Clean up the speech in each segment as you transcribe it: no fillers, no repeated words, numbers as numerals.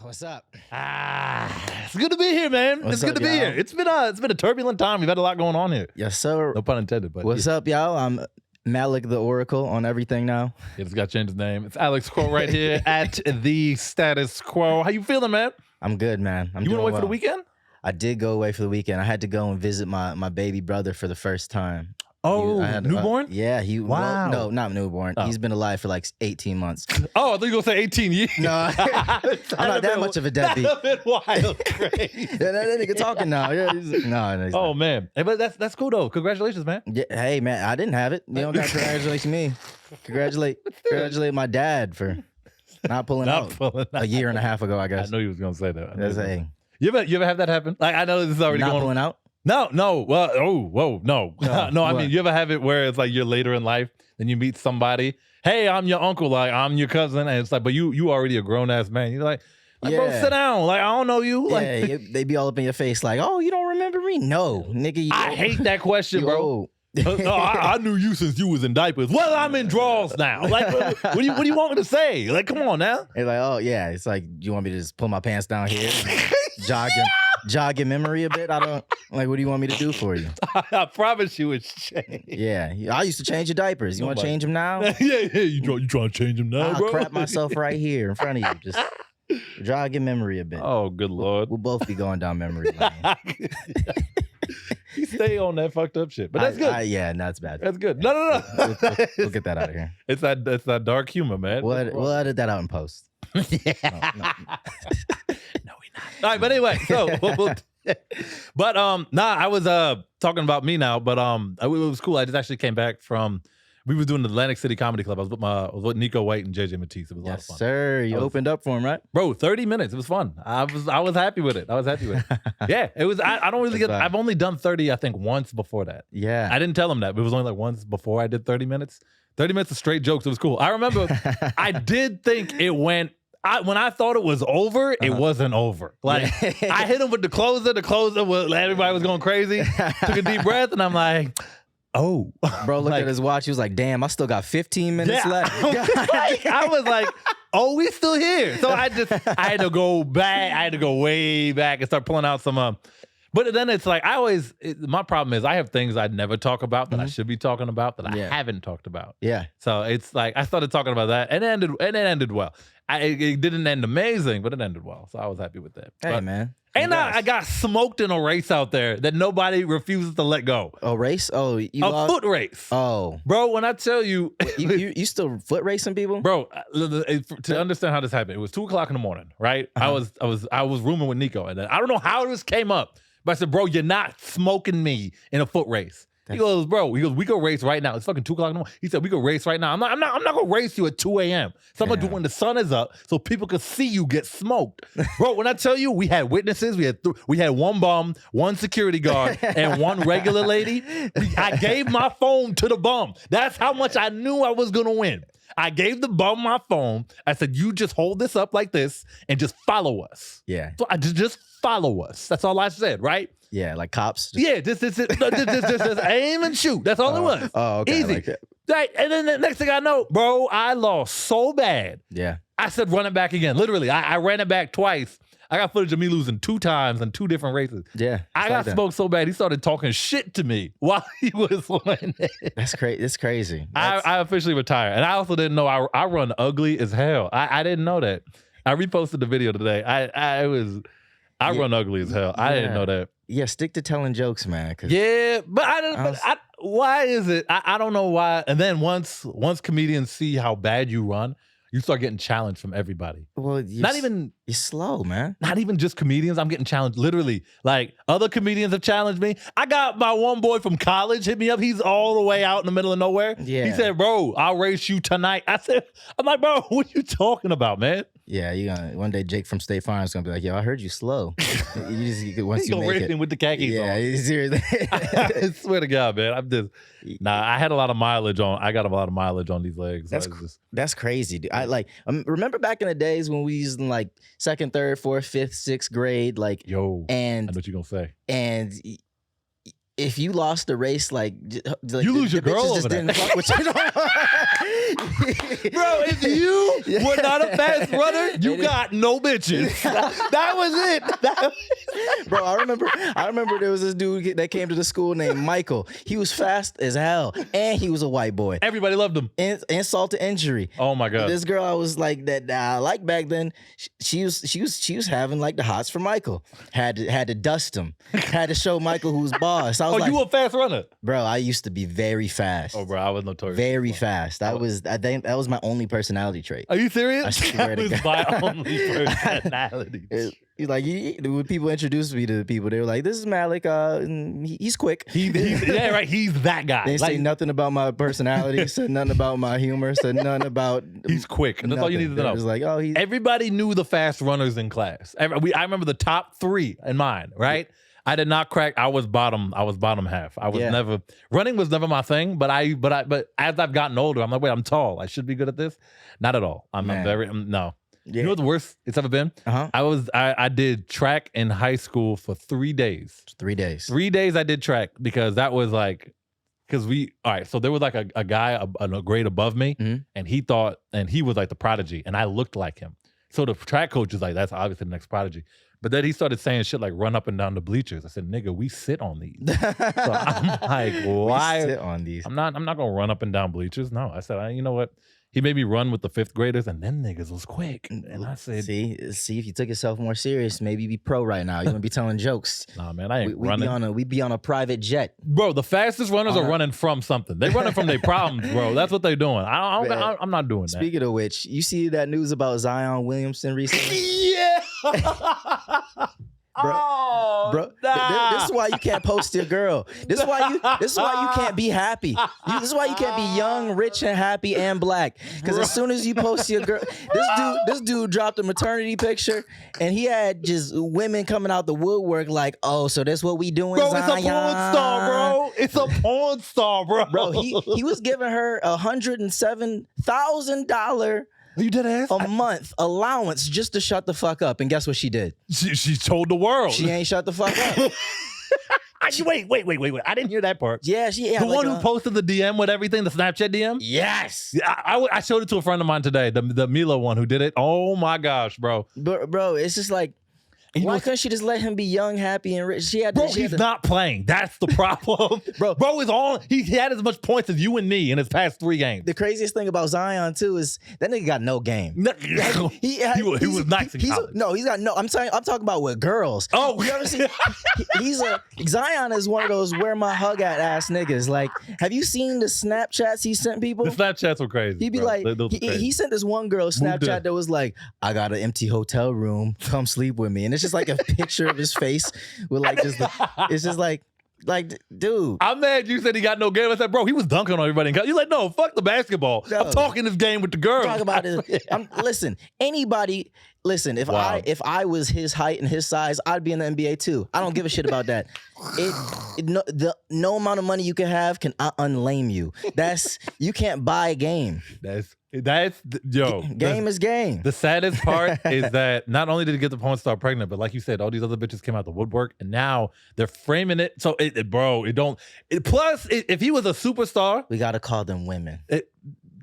What's up? It's good to be here, man. What's it's good up, to be y'all? here. It's been a turbulent time. We've had a lot going on here. Yes, sir. No pun intended, but What's up, y'all? I'm Malik the Oracle on everything now. He just got to change his name. It's Alex Quo right here at the Status Quo. How you feeling, man? I'm good, man. You went away for the weekend? I did go away for the weekend. I had to go and visit my baby brother for the first time. Oh, I had, newborn? Yeah, Wow. no, not newborn. Oh. He's been alive for like 18 months. Oh, I thought you were going to say 18 years. No, I'm not that much of a deadbeat. That'd have been wild. Crazy. Yeah, that nigga talking now. Yeah, no, he's Oh, not. man. Hey, but that's cool, though. Congratulations, man. Yeah, hey, man, I didn't have it. You don't got to congratulate me. Congratulate my dad for not pulling out a year and a half ago, I I guess. know you was going to say that. That's, hey, You ever have that happen? Like, I know this is already not going on. pulling out? No. Well, no. No, No, I what? mean, you ever have it where it's like you're later in life and you meet somebody, hey, I'm your uncle, like I'm your cousin, and it's like, but you already a grown ass man. You're like, bro, Yeah. sit down. Like, I don't know you. Like, Yeah, they be all up in your face like, oh, you don't remember me? No, nigga. You I hate that question, you bro. old. No, I knew you since you was in diapers. Well, I'm in draws now. Like, what do you want me to say? Like, come on now. It's like, oh yeah, it's like, you want me to just pull my pants down here, jog your memory a bit? I don't like. What do you want me to do for you? I promise you it's changed. Yeah, I used to change your diapers. You want to Nobody- change them now? yeah. You trying to change him now, I'll bro? crap myself right here in front of you. Just jog your memory a bit. Oh, good lord. We'll both be going down memory lane. You stay on that fucked up shit, but that's good. Yeah, no, that's bad. That's good. No. We'll get that out of here. It's that dark humor, man. We'll edit that out in post. Yeah. No. No, we not. All right, but anyway, so but I was talking about me now, but it was cool. I just actually came back from we was doing the Atlantic City Comedy Club. I was with Nico White and JJ Matisse. It was a lot of Yes, fun. sir. You opened up for him, right? Bro, 30 minutes. It was fun. I was happy with it. Yeah, it was. I don't really That's get. fine. I've only done 30. I think once before that. Yeah. I didn't tell him that, but it was only like once before I did 30 minutes. 30 minutes of straight jokes. It was cool. I remember I did think it went. When I thought it was over, it wasn't over. Like I hit him with the closer. The closer was everybody was going crazy. Took a deep breath, and I'm like, oh, Bro looked Like- at his watch. He was like, damn, I still got 15 minutes left. I was like, oh, we still here. So I had to go back. I had to go way back and start pulling out some. But then it's like my problem is I have things I never talk about that I should be talking about that I Yeah. haven't talked about. Yeah. So it's like I started talking about that and it ended well. It didn't end amazing, but it ended well. So I was happy with that. Hey, But- man. And Congrats. I got smoked in a race out there that nobody refuses to let go. A race? Oh, you A lost? foot race. Oh. Bro, when I tell you, You still foot racing people? bro, to understand how this happened, it was 2:00 in the morning, right? Uh-huh. I was rooming with Nico, and then I don't know how this came up, but I said, bro, you're not smoking me in a foot race. He goes, we go race right now. It's fucking 2:00 in the morning. He said, we go race right now. I'm not gonna race you at 2 a.m. So I'm gonna do Yeah. when the sun is up so people can see you get smoked. Bro, when I tell you we had witnesses, we had one bum, one security guard, and one regular lady. I gave my phone to the bum. That's how much I knew I was gonna win. I gave the bum my phone. I said, you just hold this up like this and just follow us. Yeah. So I just follow us. That's all I said, right? Yeah, like cops. Yeah, just aim and shoot. That's all it was. Oh, okay. Easy. Like it. Right, and then the next thing I know, bro, I lost so bad. Yeah. I said run it back again. Literally, I ran it back twice. I got footage of me losing 2 times in 2 different races. Yeah. I it's got like that. smoked so bad, he started talking shit to me while he was winning. That's crazy. It's crazy. I officially retired. And I also didn't know I run ugly as hell. I didn't know that. I reposted the video today. I run ugly as hell. I didn't know that. Yeah, stick to telling jokes, man. 'cause Yeah, but I don't. I was- Why is it? I don't know why. And then once comedians see how bad you run, you start getting challenged from everybody. Well, Not even slow, man. not even just comedians. I'm getting challenged. Literally, like other comedians have challenged me. I got my one boy from college hit me up. He's all the way out in the middle of nowhere. Yeah. He said, "Bro, I'll race you tonight." I'm like, "Bro, what you talking about, man?" Yeah, you gonna one day Jake from State Farm is gonna be like, "Yo, I heard you slow." Once He you gonna make race it. him with the khakis Yeah, on. seriously. I swear to God, man. I had a lot of mileage on. I got a lot of mileage on these legs. That's I was just- That's crazy, dude. I like remember back in the days when we used in like 2nd, 3rd, 4th, 5th, 6th grade, like yo. I know and what you gonna say. and if you lost the race, like, You lose your the girl bitches over that. didn't fuck with you. Bro, if you were not a fast runner, you got no bitches. That was it. Bro, I remember there was this dude that came to the school named Michael. He was fast as hell, and he was a white boy. Everybody loved him. Insult to injury. Oh my god. This girl I was like that I liked back then. She was having like the hots for Michael. Had to dust him. Had to show Michael who's boss. I was like, you a fast runner? Bro, I used to be very fast. Oh, bro, I was notorious. Very fast. I think that was my only personality trait. Are you serious? I swear that to was God. my only personality. When people introduced me to people, they were like, "This is Malik. He's quick." Yeah, right. He's that guy. They say nothing about my personality. Said nothing about my humor. Said nothing about. He's quick, and that's all you need to know. It was like, oh, he's. Everybody knew the fast runners in class. I remember the top 3 in mine. Right. I did not crack. I was bottom half. I was never running was never my thing. But as I've gotten older, I'm like, wait, I'm tall. I should be good at this. Not at all. I'm no. Yeah. You know what the worst it's ever been? I did track in high school for 3 days. 3 days. 3 days I did track because that was like, so there was like a guy a grade above me, and he was like the prodigy, and I looked like him. So the track coach is like, that's obviously the next prodigy. But then he started saying shit like run up and down the bleachers. I said, nigga, we sit on these. So I'm like, why? We sit on these. I'm not gonna run up and down bleachers. No, I said, you know what? He made me run with the 5th graders, and them niggas was quick. And I said, see, if you took yourself more serious, maybe you'd be pro right now. You wouldn't be telling jokes. Nah, man, I ain't running. We'd be on a private jet. Bro, the fastest runners are running from something. They're running from their problems, bro. That's what they're doing. I'm not doing that. Speaking of which, you see that news about Zion Williamson recently? Yeah. Bro, this is why you can't post your girl. This is why you can't be happy. This is why you can't be young, rich, and happy and black. Because as soon as you post your girl, this dude dropped a maternity picture, and he had just women coming out the woodwork like, oh, so that's what we doing, bro. Zion? It's a porn star, bro. It's a porn star, bro. Bro, he was giving her $107,000. You dead ass? A month allowance just to shut the fuck up. And guess what she did? She told the world. She ain't shut the fuck up. Wait. I didn't hear that part. Yeah, she the one who posted the DM with everything, the Snapchat DM? Yes. I showed it to a friend of mine today, the Mila one who did it. Oh my gosh, bro. Bro, it's just like, why couldn't she just let him be young, happy, and rich? He's not playing. That's the problem. Bro is on. He had as much points as you and me in his past 3 games. The craziest thing about Zion too is that nigga got no game. He was nice in college. He's got no. I'm talking about with girls. Oh, you ever see? Zion is one of those where my hug at ass niggas. Like, have you seen the Snapchats he sent people? The Snapchats were crazy. He'd be like, he sent this one girl Snapchat that was like, I got an empty hotel room. Come sleep with me, and it's just like a picture of his face with like just it's just like dude. I'm mad you said he got no game. I said, bro, he was dunking on everybody. You're like, no, fuck the basketball. No. I'm talking this game with the girls. Talk about it. Listen, if I was his height and his size, I'd be in the NBA too. I don't give a shit about that. No amount of money you can have can unlame you. You can't buy a game. Game is game. The saddest part is that not only did he get the porn star pregnant, but like you said, all these other bitches came out the woodwork, and now they're framing it. So plus, if he was a superstar, we gotta call them women.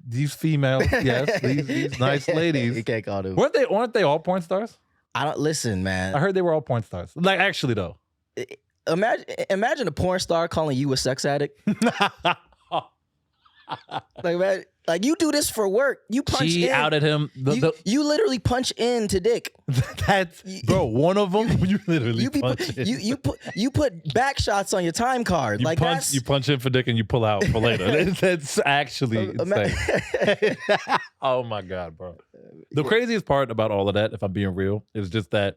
These females, yes, these nice ladies. You can't call them. Weren't they all porn stars? I don't listen, man. I heard they were all porn stars. Like, actually, though. Imagine a porn star calling you a sex addict. Like, man, like you do this for work. You punch she in. Outed him. You literally punch in to dick. That's bro. One of them. You literally punch in. You put back shots on your time card. You punch in for dick and you pull out for later. That's actually insane. Oh my god, bro. The craziest part about all of that, if I'm being real, is just that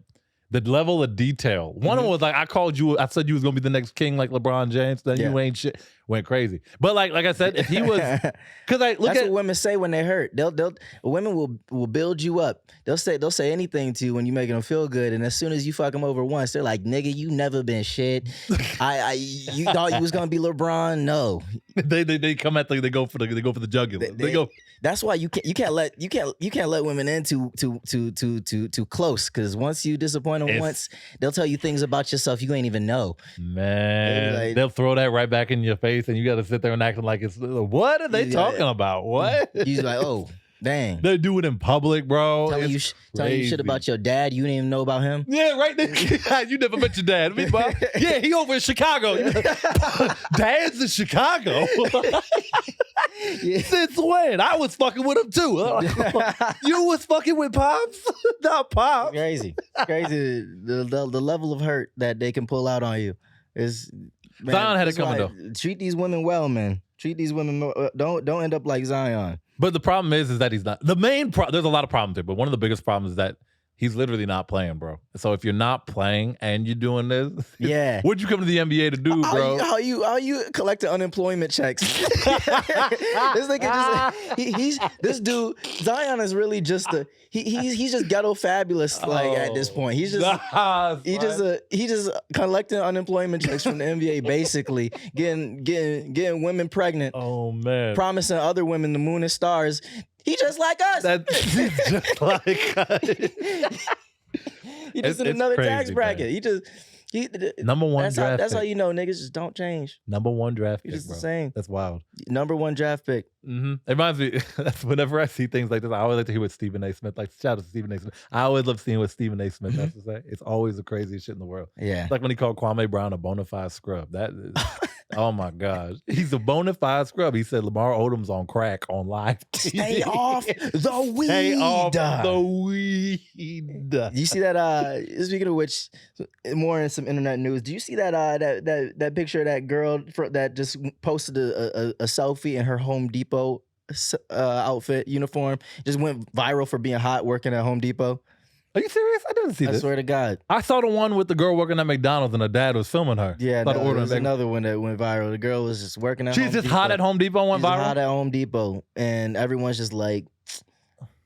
the level of detail. One of them was like, I said you was gonna be the next king like LeBron James. Then you ain't shit. Went crazy. But like I said, if he was, because that's what women say when they're hurt. Women will build you up. They'll say anything to you when you making them feel good. And as soon as you fuck them over once, they're like, nigga, you never been shit. You thought you was gonna be LeBron? No. They come at they go for the jugular. They go. That's why you can't let women in too close, because once you disappoint them once, they'll tell you things about yourself you ain't even know. Man, they'll throw that right back in your face. face, and you got to sit there and acting like it's what are they Yeah. talking about? What? He's like, oh, dang. They do it in public, bro. Telling It's you shit crazy. about your dad. You didn't even know about him. Yeah, right there. You never met your dad. Meanwhile, yeah, he over in Chicago. Dad's in Chicago. Yeah. Since when? I was fucking with him too. You was fucking with Pops? Not Pops. Crazy. The level of hurt that they can pull out on you is. Man, Zion had it that's coming, why- Treat these women well, man. Treat these women. Don't end up like Zion. But the problem is that he's not. The main there's a lot of problems there, but one of the biggest problems is that he's literally not playing, bro. So if you're not playing and you're doing this, Yeah. what'd you come to the NBA to do, bro? How you collecting unemployment checks? This nigga just this dude Zion is really just he's just ghetto fabulous like at this point. He's just he just collecting unemployment checks from the NBA, basically getting women pregnant, Oh man, promising other women the moon and stars. He just like us. that's just like He just in it's another crazy, tax bracket. man. He number one that's draft. how pick. you know niggas just don't change. Number one draft He's pick, just bro. the same. That's wild. Number one draft pick. Mm-hmm. It reminds me. That's whenever I see things like this, I always like to hear what Stephen A. Smith. Like shout out to Stephen A. Smith. I always love seeing what Stephen A. Smith has to say. It's always the craziest shit in the world. Yeah. It's like when he called Kwame Brown a bona fide scrub. That is, oh my gosh, he's a bona fide scrub. He said Lamar Odom's on crack on live TV. Stay off the weed. Stay off the weed. You see that? Speaking of which, more in some internet news. Do you see that? That picture of that girl that just posted a selfie in her Home Depot outfit uniform. Just went viral for being hot working at Home Depot. Are you serious? I didn't see I this. swear to God. I saw the one with the girl working at McDonald's and her dad was filming her. Yeah, Started no, ordering there's back- another one that went viral. The girl was just working at She's Home just Depot. hot at Home Depot and went She's viral. hot at Home Depot, and everyone's just like,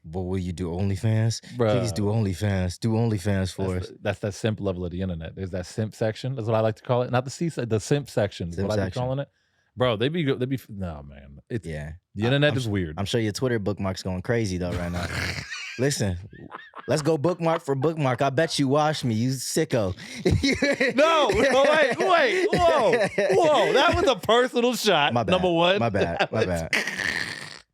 "What will you do? OnlyFans? Bruh. Please do OnlyFans. Do OnlyFans for us." That's that simp level of the internet. There's that simp section. That's what I like to call it. Not the C, the simp section. Is Simp what I be section. calling it. Bro, they be no man. It's Yeah, the internet I'm is weird. I'm sure your Twitter bookmark's going crazy though right now. Listen, let's go bookmark for bookmark. I bet you watch me, you sicko. No, wait, whoa. That was a personal shot. My bad. Number one. My bad. My bad.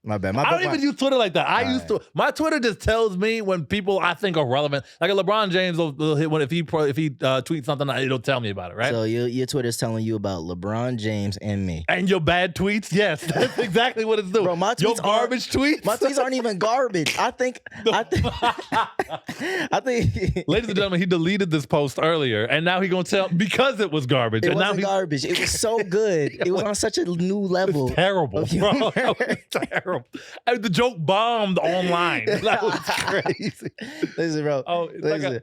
My bad. My I don't bookmark- even use Twitter like that. I All used to. My Twitter just tells me when people I think are relevant. Like a LeBron James will hit one if he tweets something, it'll tell me about it, right? So your Twitter's telling you about LeBron James and me. And your bad tweets, yes, that's exactly what it's doing. Bro, my your tweets garbage tweets. My tweets aren't even garbage. I think. Ladies and gentlemen, he deleted this post earlier, and now he gonna tell because it was garbage. It and now wasn't garbage. It was so good. It was on such a new level. terrible, of bro. humor. That was terrible. And the joke bombed online. That was crazy. Listen, bro. Oh, it's Listen,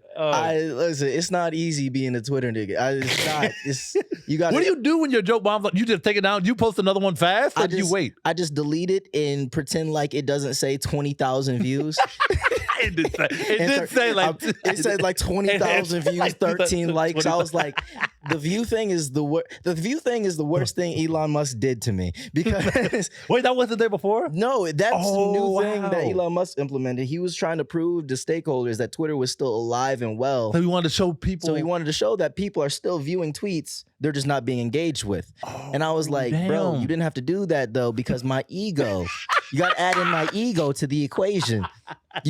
listen. It's not easy being a Twitter nigga. It's not. It's you got. what do you do when your joke bombs? You just take it down. You post another one fast, or do you wait? I just delete it and pretend like it doesn't say 20,000 views. It did say, It said like 20,000 views, like 13 likes. I was 20,000. like, the view thing is the worst thing Elon Musk did to me because Wait, that wasn't there before? no, that's Oh, the new thing that wow. Elon Musk implemented. He was trying to prove to stakeholders that Twitter was still alive and well. So we wanted to show people. So he wanted to show that people are still viewing tweets. They're just not being engaged with. And I was like, bro, damn. you didn't have to do that though, because my ego, you got to add in my ego to the equation. I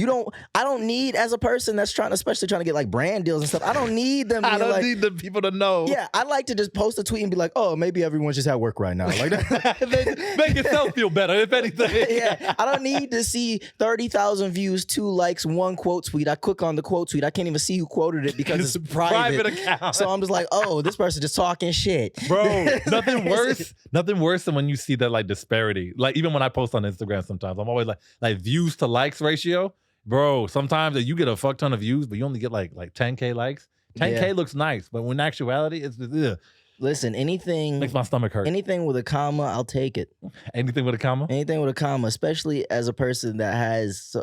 don't need, as a person that's especially trying to get like brand deals and stuff, I don't need them. I being don't like, need the people to know. yeah, I like to just post a tweet and be like, oh, maybe everyone's just at work right now. Like that. Make yourself feel better, if anything. Yeah, I don't need to see 30,000 views, 2 likes, 1 quote tweet. I click on the quote tweet. I can't even see who quoted it because it's private. account. So I'm just like, oh, this person just talking shit. Bro, nothing worse than when you see that like disparity. Like even when I post on Instagram sometimes, I'm always like views to likes ratio. Bro, sometimes you get a fuck ton of views, but you only get like 10K likes. 10K Yeah. looks nice, but in actuality, it's ugh, Listen, anything makes my stomach hurt. with a comma, I'll take it. Anything with a comma? Anything with a comma, especially as a person that has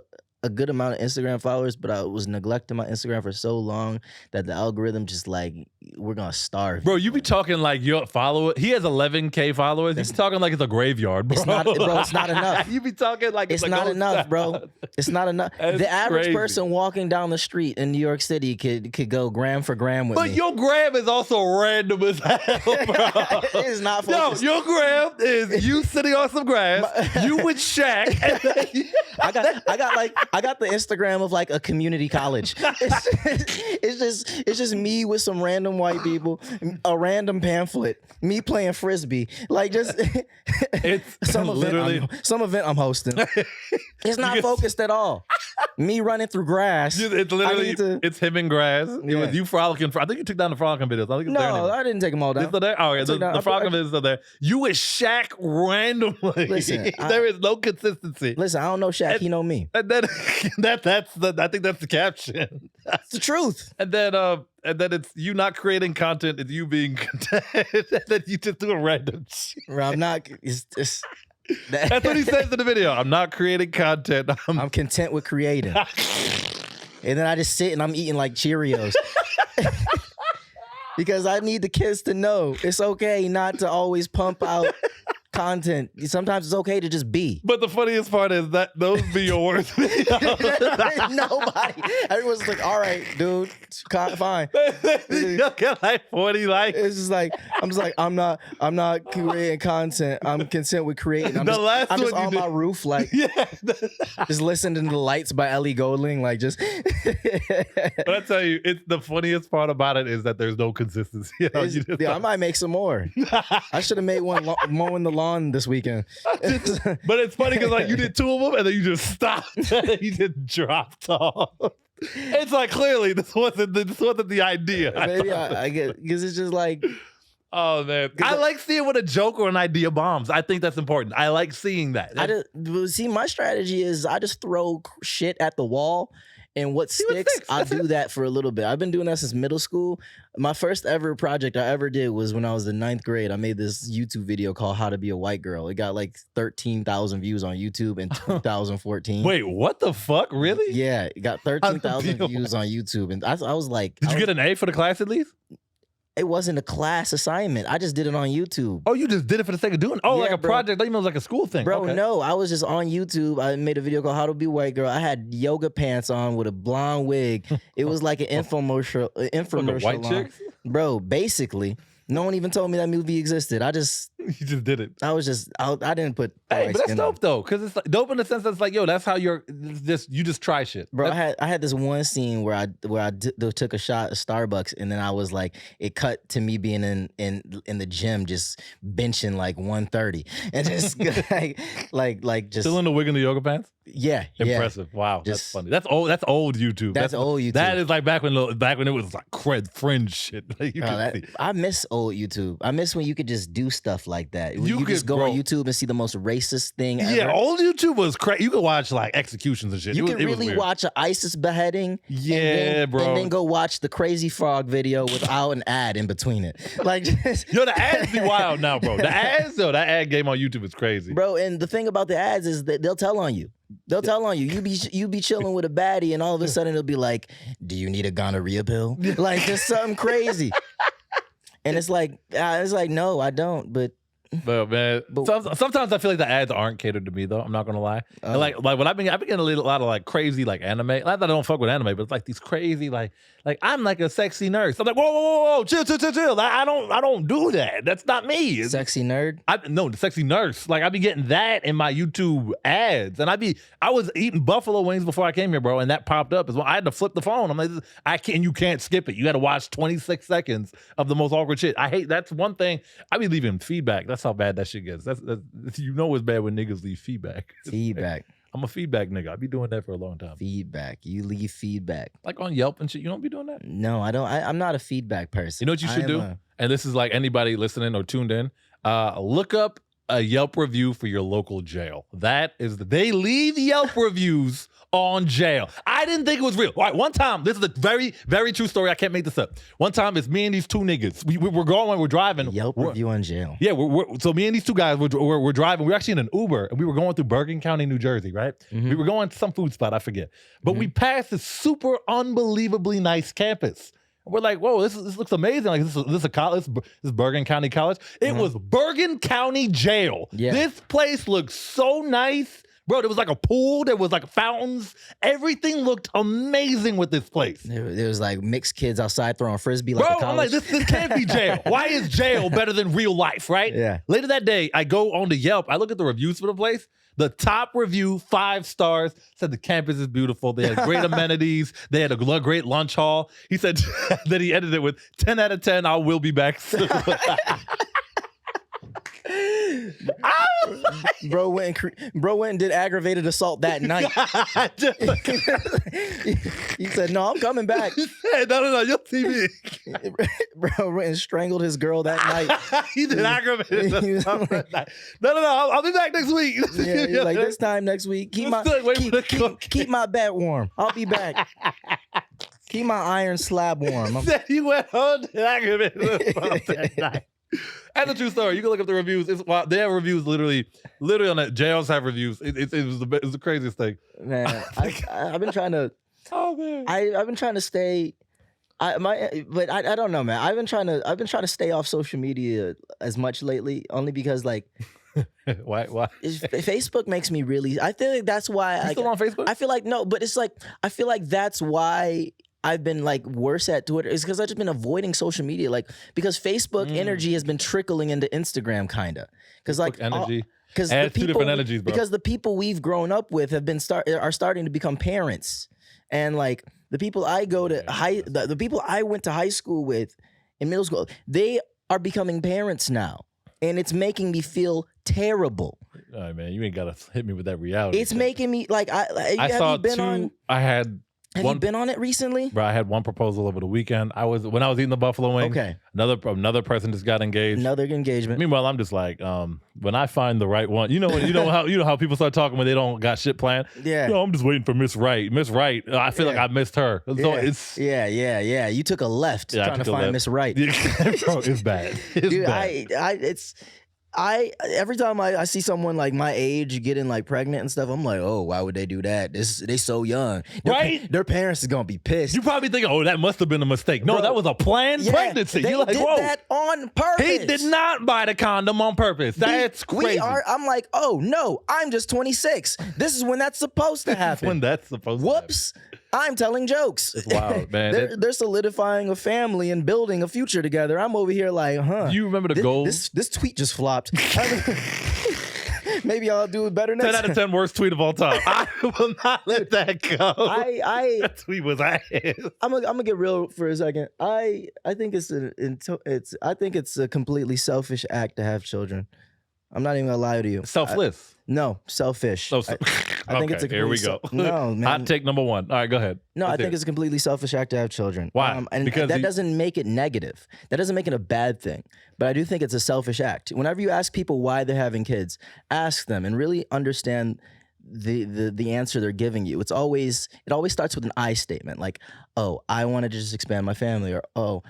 a good amount of Instagram followers, but I was neglecting my Instagram for so long that the algorithm just like, we're gonna starve. Bro, you be talking like your follower. He has 11K followers. He's talking like it's a graveyard, bro. It's not, bro. It's not enough. You be talking like It's a not ghost enough, town. bro. It's not enough. That's The average crazy. person walking down the street in New York City could go gram for gram with But me. your gram is also random as hell, bro. It is not Yo, focused. your gram is you sitting on some grass, you with Shaq. And then I got the Instagram of like a community college. It's just me with some random white people, a random pamphlet, me playing frisbee, like just it's some literally. event I'm hosting. It's not can- focused at all. Me running through grass. It's I literally need to- it's him and grass. It Yeah. was you frolicking. I think you took down the frolicking videos. I think it's there No, anymore. I didn't take them all It's down. still there? Oh, yeah, took down- the I frog put- is still there. You with Shaq randomly. Listen, There is no consistency. Listen, I don't know Shaq. He know me. And then that's the I think that's the caption. It's the truth. And then it's you not creating content, it's you being content. And then you just do a random shit. Bro, I'm not. It's That's what he says in the video. I'm not creating content. I'm content with creating. And then I just sit and I'm eating like Cheerios. Because I need the kids to know it's okay not to always pump out content. Sometimes it's okay to just be. But the funniest part is that those be your worst videos. Nobody. Everyone's like, all right, dude, fine. You get like 40 likes. It's just like I'm not creating content. I'm content with creating. I'm The just, last I'm just one you on my did- roof, like Yeah. just listening to the lights by Ellie Goulding, like just. But I tell you, it's the funniest part about it is that there's no consistency. You know, you just Yeah, I might make some more. I should have made one mowing the lawn this weekend. But it's funny because like you did two of them and then you just stopped and then you just dropped off. It's like clearly this wasn't the idea. Maybe I get because it's just like Oh man, I like seeing when a joke or an idea bombs. I think that's important. I like seeing that. see. My strategy is I just throw shit at the wall, and what what sticks, sticks. I do that for a little bit. I've been doing that since middle school. My first ever project I ever did was when I was in 9th grade. I made this YouTube video called "How to Be a White Girl." It got like 13,000 views on YouTube in 2014. Wait, what the fuck? Really? Yeah, it got How to 13,000 Be a views on YouTube, and I was like, Did you get an A for the class at least? It wasn't a class assignment. I just did it on YouTube. Oh, you just did it for the sake of doing it? Oh, Yeah, like a bro. project. I thought it was like a school thing. Bro, Okay. no, I was just on YouTube. I made a video called "How to Be a White Girl." I had yoga pants on with a blonde wig. It was like an infomercial. Fucking white line. chicks? Bro. Basically, no one even told me that movie existed. You just did it. I didn't put. Hey, light but that's skin on. dope though, because it's like, dope in the sense that it's like, yo, that's how you just try shit. Bro, That's- I had this one scene where I took a shot at Starbucks, and then I was like, it cut to me being in the gym just benching like 130, and just like just still in the wig and the yoga pants. yeah. Impressive. Wow, that's Just- funny. That's old YouTube. That's old YouTube. That is like back when it was like fringe shit. Like, you Oh, could see. I miss old YouTube. I miss when you could just do stuff like that. You You, could, just go bro. on YouTube and see the most racist thing ever. Yeah, old YouTube was crazy. You could watch like executions and shit. You It can was really weird. watch an ISIS beheading. Yeah, and then, bro. And then go watch the Crazy Frog video without an ad in between it. Like, just, Yo, the ads be wild now, bro. The ads, though, that ad game on YouTube is crazy. bro. And the thing about the ads is that they'll tell on you. They'll tell on you. You be chilling with a baddie, and all of a sudden it'll be like, "Do you need a gonorrhea pill?" Like just something crazy. And it's like, no, I don't. But But man, But- sometimes I feel like the ads aren't catered to me though. I'm not gonna lie. And like when I've been getting a lot of like crazy like anime. Not that I don't fuck with anime, but it's like these crazy like I'm like a sexy nurse. I'm like whoa, chill. I don't do that. That's not me. It's- sexy nerd. No, the sexy nurse. Like I be getting that in my YouTube ads, and I was eating buffalo wings before I came here, bro, and that popped up as well. I had to flip the phone. I'm like, you can't skip it. You got to watch 26 seconds of the most awkward shit. I hate. That's one thing. I be leaving feedback. That's how bad that shit gets. That's you know it's bad when niggas leave feedback. Feedback. I'm a feedback nigga. I be doing that for a long time. Feedback. You leave feedback. Like on Yelp and shit. You don't be doing that. No, I don't. I'm not a feedback person. You know what you should I am do? a- And this is like anybody listening or tuned in. Look up a Yelp review for your local jail. That is, they leave Yelp reviews on jail. I didn't think it was real. All right, one time, this is a very, very true story. I can't make this up. One time, it's me and these two niggas. We're driving. Yelp review on jail. Yeah, so me and these two guys, we're driving. We're actually in an Uber, and we were going through Bergen County, New Jersey, right? Mm-hmm. We were going to some food spot, I forget. But we passed this super unbelievably nice campus. We're like, whoa, this looks amazing. Like, this is a college. This is Bergen County College. It was Bergen County Jail. Yeah. This place looked so nice. Bro, there was like a pool. There was like fountains. Everything looked amazing with this place. There was like mixed kids outside throwing frisbee like Bro, a college. I'm like, this can't be jail. Why is jail better than real life, right? Yeah. Later that day, I go on to Yelp. I look at the reviews for the place. The top review, 5 stars, said the campus is beautiful. They had great amenities. They had a great lunch hall. He said that he edited it with 10 out of 10. I will be back soon. Bro went and did aggravated assault that night. He said, "No, I'm coming back." No, you'll see me. Bro went and strangled his girl that night. He did aggravated assault that night. No, I'll be back next week. Yeah, he's like, this time next week. Keep my bed warm. I'll be back. Keep my iron slab warm. He went on to aggravated assault that night. That's a true story. You can look up the reviews. They have reviews literally on that. Jails have reviews. It was the craziest thing. Man, I've been trying to. Oh man, I've been trying to stay. I don't know, man. I've been trying to stay off social media as much lately, only because like. Why? Facebook makes me really. I feel like that's why. You still on Facebook? I feel like no, but it's like I feel like that's why I've been like worse at Twitter is because I've just been avoiding social media, like because Facebook energy has been trickling into Instagram, kind of. Because like energy, because two different energies, bro. Because the people we've grown up with have been are starting to become parents, and like the people I go to the people I went to high school with in middle school, they are becoming parents now, and it's making me feel terrible. All right, man, you ain't gotta hit me with that reality. It's making me like Have you been on it recently? Bro, I had one proposal over the weekend. When I was eating the buffalo wings. Okay. Another person just got engaged. Another engagement. Meanwhile, I'm just like, when I find the right one, you know how people start talking when they don't got shit planned. Yeah. I'm just waiting for Miss Right. Miss Right. I feel like I missed her. So it's yeah. You took a left trying to find Miss Right. Bro, it's bad. Dude, every time I see someone like my age getting like pregnant and stuff, I'm like, oh, why would they do that? They so young, right? Their parents is gonna be pissed. You probably think, oh, that must have been a mistake. No, that was a planned pregnancy. You're like, whoa, that on purpose. He did not buy the condom on purpose. That's crazy. I'm like, oh no, I'm just 26. This is when that's supposed to happen. When that's supposed Whoops. to happen. I'm telling jokes. It's wild, man. They're solidifying a family and building a future together. I'm over here like, huh? Do you remember the goals? This tweet just flopped. Maybe I'll do it better next 10 out of 10 worst tweet of all time. I will not let that go. That tweet was ass. I'm gonna get real for a second. I think it's a completely selfish act to have children. I'm not even gonna lie to you. Selfless. No, selfish. I think it's a here we go. No, man. Hot take number 1. All right, go ahead. No, I think it's a completely selfish act to have children. Why? And because that doesn't make it negative. That doesn't make it a bad thing. But I do think it's a selfish act. Whenever you ask people why they're having kids, ask them and really understand the answer they're giving you. It always starts with an I statement, like, oh, I want to just expand my family, or oh,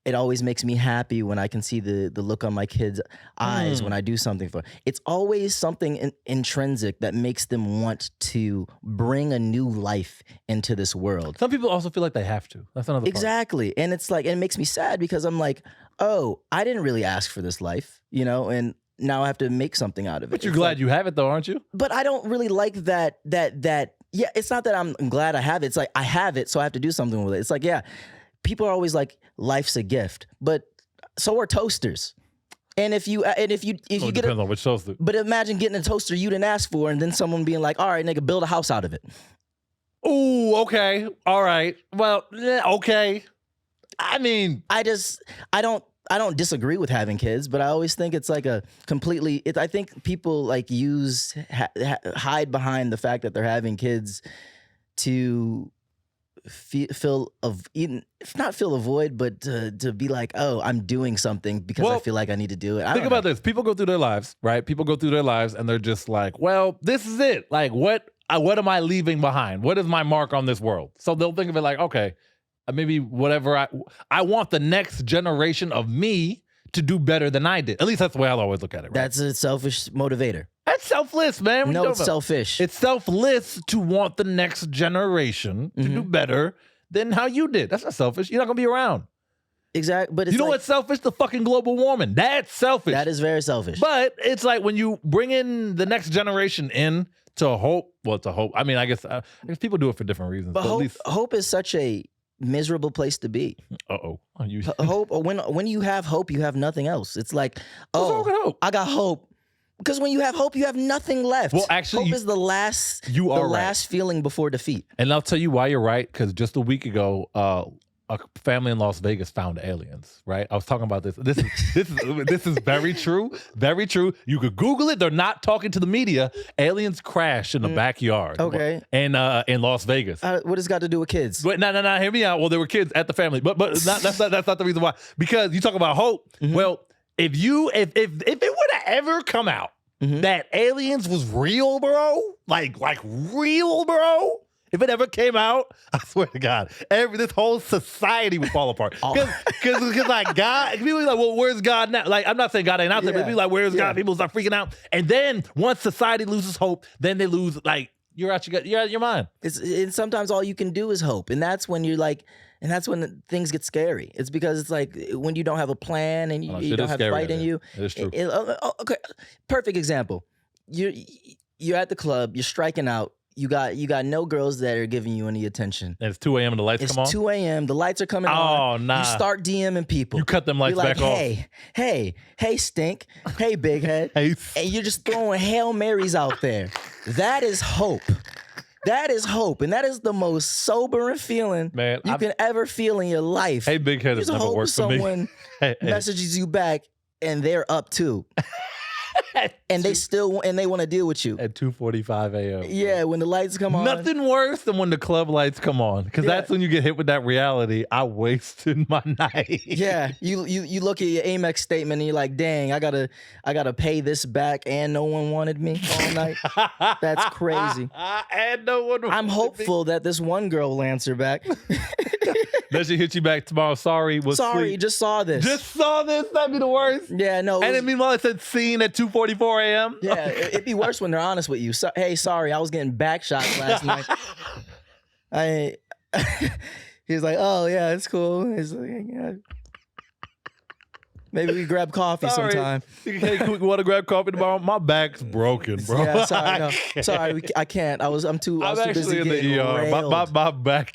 it always makes me happy when I can see the look on my kids' eyes when I do something for them. It's always something intrinsic that makes them want to bring a new life into this world. Some people also feel like they have to. That's another part. Exactly. And it's like, and it makes me sad because I'm like, oh, I didn't really ask for this life, and now I have to make something out of it. But you're glad you have it though, aren't you? But I don't really like that, yeah, it's not that I'm glad I have it. It's like, I have it, so I have to do something with it. It's like, yeah, people are always like, life's a gift, but so are toasters. And if you get depends on which toaster. But imagine getting a toaster you didn't ask for, and then someone being like, all right, nigga, build a house out of it. Ooh, okay. All right. Well, okay. I mean, I don't disagree with having kids, but I always think it's like a completely. I think people like hide behind the fact that they're having kids to feel of even if not feel a void, but to be like, oh, I'm doing something because I Well, feel like I need to do it. Think about this. People go through their lives, right? People go through their lives and they're just like, well, this is it. Like, what am I leaving behind? What is my mark on this world? So they'll think of it like, okay, maybe whatever I want the next generation of me to do better than I did. At least that's the way I'll always look at it, right? That's a selfish motivator. That's selfless, man. What No, you it's talking about? selfish. It's selfless to want the next generation to do better than how you did. That's not selfish. You're not gonna be around. Exactly. But it's You know like, what's selfish? The fucking global warming. That's selfish. that is very selfish. But it's like when you bring in the next generation in to hope. Well, to hope. I mean, I guess people do it for different reasons. But But, at least, hope is such a miserable place to be. You Hope when you have hope, you have nothing else. It's like, What's wrong with oh, hope? I got hope. Because when you have hope, you have nothing left. Well, actually, hope is the last last feeling before defeat. And I'll tell you why you're right. Because just a week ago, a family in Las Vegas found aliens. Right? I was talking about this. This is very true. Very true. You could Google it. They're not talking to the media. Aliens crash in the backyard. Okay. And in Las Vegas. What has got to do with kids? But no, hear me out. Well, there were kids at the family, but that's not the reason why. Because you talk about hope. Well, if it would have ever come out that aliens was real, bro, like real, bro. If it ever came out, I swear to God, this whole society would fall apart. Because like God, people be like, well, where's God now? Like, I'm not saying God ain't out there, but people be like, where's God? People start freaking out. And then once society loses hope, then they lose, like, you're out your mind. And sometimes all you can do is hope. And that's when you're like, and that's when things get scary. It's because it's like when you don't have a plan and you don't have fight in you. It is true. Okay, perfect example. You're at the club, you're striking out. You got no girls that are giving you any attention. And it's 2 a.m. and the lights come on? It's 2 a.m. The lights are coming on. Oh, nah. You start DMing people. You cut them lights You're like, back off. Hey, stink. Hey, big head. Hey. And you're just throwing Hail Marys out there. That is hope. That is hope. And that is the most sobering feeling you can ever feel in your life. Hey, big head has never worked for me. Someone messages you back and they're up too. And they want to deal with you at 2:45 a.m. Yeah, when the lights come on. Nothing worse than when the club lights come on, because that's when you get hit with that reality. I wasted my night. Yeah, you look at your Amex statement and you're like, dang, I gotta pay this back, and no one wanted me all night. That's crazy. And no one. I'm hopeful that this one girl will answer back. Does she hit you back tomorrow? Sorry, Sorry, just saw this. Just saw this. That'd be the worst. Yeah, no. And then meanwhile, it said seen at 2:44 a.m. Yeah, it'd be worse when they're honest with you. So, hey, sorry, I was getting back shots last night. He's like, oh yeah, it's cool. He's like, yeah. Maybe we grab coffee sometime. Hey, we want to grab coffee tomorrow? My back's broken, bro. Yeah, sorry, no. Sorry, I can't. I'm too busy in getting the ER. railed My back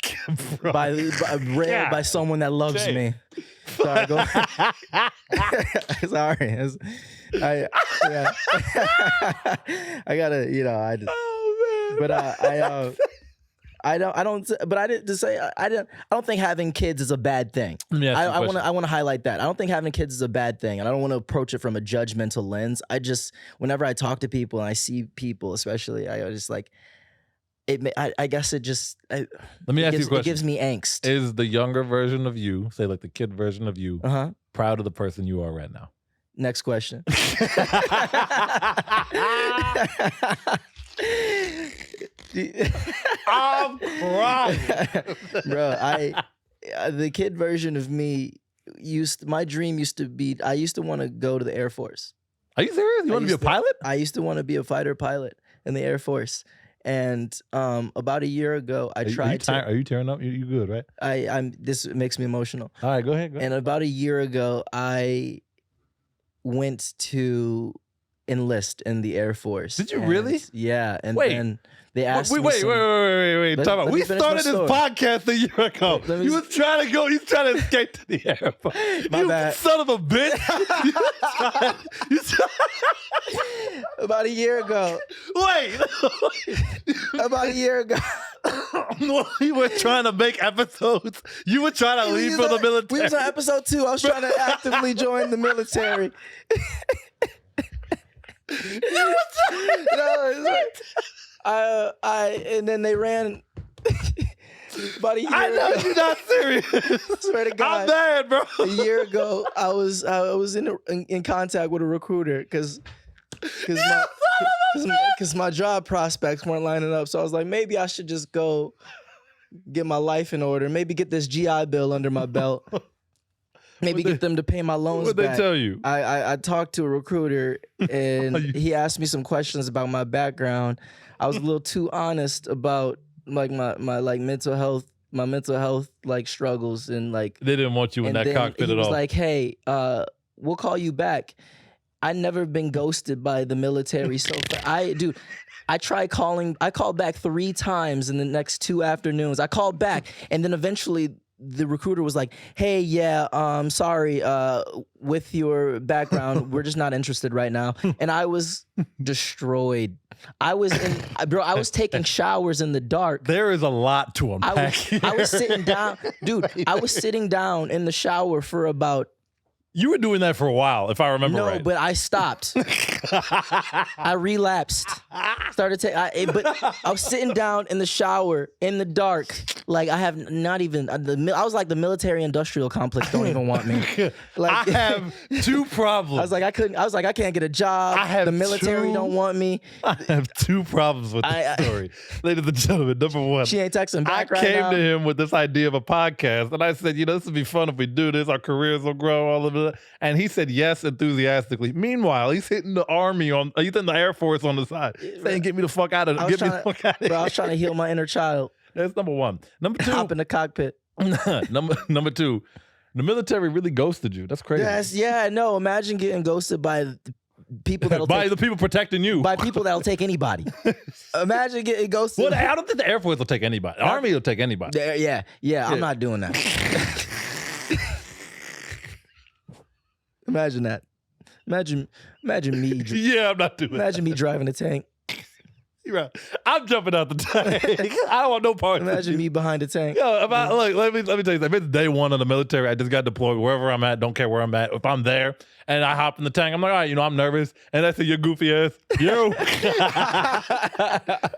railed by someone that loves me. Sorry, go. Sorry. I gotta, I just, but I don't think having kids is a bad thing. I want to highlight that. I don't think having kids is a bad thing, and I don't want to approach it from a judgmental lens. Whenever I talk to people and I see people, especially, I just like it. I guess it just. Let me ask you a question. It gives me angst. Is the younger version of you, say like the kid version of you, proud of the person you are right now? Next question. I'm crying. Bro, the kid version of me my dream used to be, I used to want to go to the Air Force. Are you serious? You want to be a pilot? I used to want to be a fighter pilot in the Air Force. And about a year ago, I tried to. Are you tearing up? You good, right? This makes me emotional. All right, go ahead. And about a year ago, I went to enlist in the Air Force. Did you really? Yeah. And then they asked me. Wait. Talk about. We started this podcast a year ago. You was trying to go. You was trying to escape to the airport. My bad. Son of a bitch. About a year ago. Wait. About a year ago. You were trying to make episodes. You were trying to leave for the military. We was on episode 2. I was trying to actively join the military. And then they ran. About a year I know ago. you're not serious. Swear to God. I'm mad, bro. A year ago, I was in contact with a recruiter because my job prospects weren't lining up. So I was like, maybe I should just go get my life in order. Maybe get this GI Bill under my belt. Maybe get them to pay my loans What'd back. they tell you? I talked to a recruiter and he asked me some questions about my background. I was a little too honest about like my like mental health like struggles and like. They didn't want you in And that then cockpit he at was all. like, hey, we'll call you back. I never been ghosted by the military. So I called back 3 times in the next 2 afternoons. I called back and then eventually the recruiter was like, hey, yeah, sorry, with your background, we're just not interested right now. And I was destroyed. I was taking showers in the dark. There is a lot to unpack. I was sitting down, dude. I was sitting down in the shower for about. You were doing that for a while, if I remember right. No, but I stopped. I relapsed. Started to, but I was sitting down in the shower in the dark. Like I have not even. I was like the military-industrial complex don't even want me. Like I have 2 problems. I was like I can't get a job. I have the military 2 don't want me. I have 2 problems with this story. Ladies and gentlemen, number 1. She ain't texting back I right came now. to him with this idea of a podcast, and I said, this would be fun if we do this. Our careers will grow, all of it. And he said yes enthusiastically. Meanwhile, he's hitting the Army he's in the Air Force on the side, saying, "Get me the fuck out of I get me the fuck out of here." Bro, I was trying to heal my inner child. That's number 1. Number 2. Hop in the cockpit. number 2. The military really ghosted you. That's crazy. No. Imagine getting ghosted by people that'll By take, the people protecting you. by people that'll take anybody. Imagine getting ghosted. Well, I don't think the Air Force will take anybody. The Army will take anybody. Yeah. I'm not doing that. Imagine that. Imagine me. Yeah, I'm not doing that. Imagine me driving a tank. You're right. I'm jumping out the tank. I don't want no part of Imagine you. me behind a tank. Yo, look, let me tell you something. If it's day 1 of the military, I just got deployed wherever I'm at, don't care where I'm at. If I'm there and I hop in the tank, I'm like, all right, I'm nervous. And I say, your goofy ass, yo.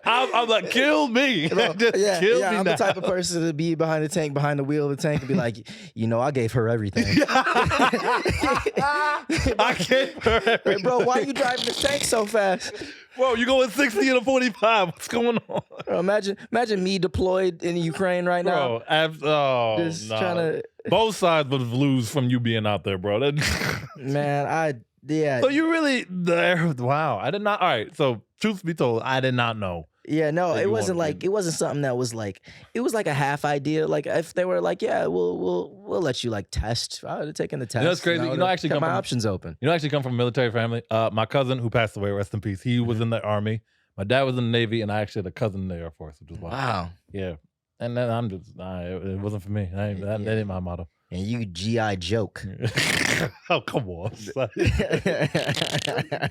I'm like, kill me. Just kill me I'm now. the type of person to be behind the tank, behind the wheel of the tank, and be like, I gave her everything. I gave her everything. Hey, bro, why are you driving the tank so fast? Bro, you going 60 and a 45. What's going on? Bro, imagine me deployed in Ukraine right now. Bro, Just trying to. Both sides would lose from you being out there, bro. Man, So you really wow. I did not. All right. So truth be told, I did not know. Yeah, no, that it you wasn't wanted like to- it wasn't something that was like it was like a half idea. Like if they were like, yeah, we'll let you like test. I would have taken the test. that's crazy. and I You know, I would've actually kept come my from- options open. I actually come from a military family. My cousin who passed away, rest in peace. He was in the Army. My dad was in the Navy, and I actually had a cousin in the Air Force, which was wild. Wow. Yeah. And then I'm just, it wasn't for me. That ain't my motto. And you GI joke. Oh, come on. Son. Why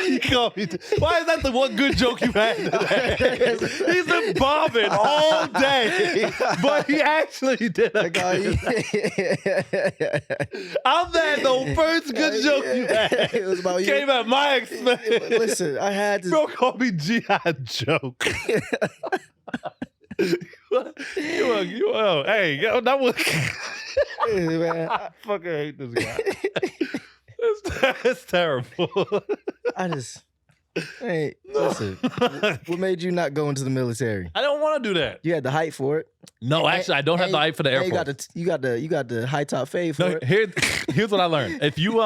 you call me? Why is that the one good joke you had today? He's been bombing all day, but he actually did a I'm that the first good joke you had. It was about you. Came at my expense. Listen, I had to. Bro, call me G.I. Joke. Hey, yo, that was. Man, I fucking hate this guy. It's terrible. I just. Hey, listen. What made you not go into the military? I don't want to do that. You had the height for it. No, actually, I don't have the hype for the Air And Force. you got the high top fade for No, it. here's what I learned. If you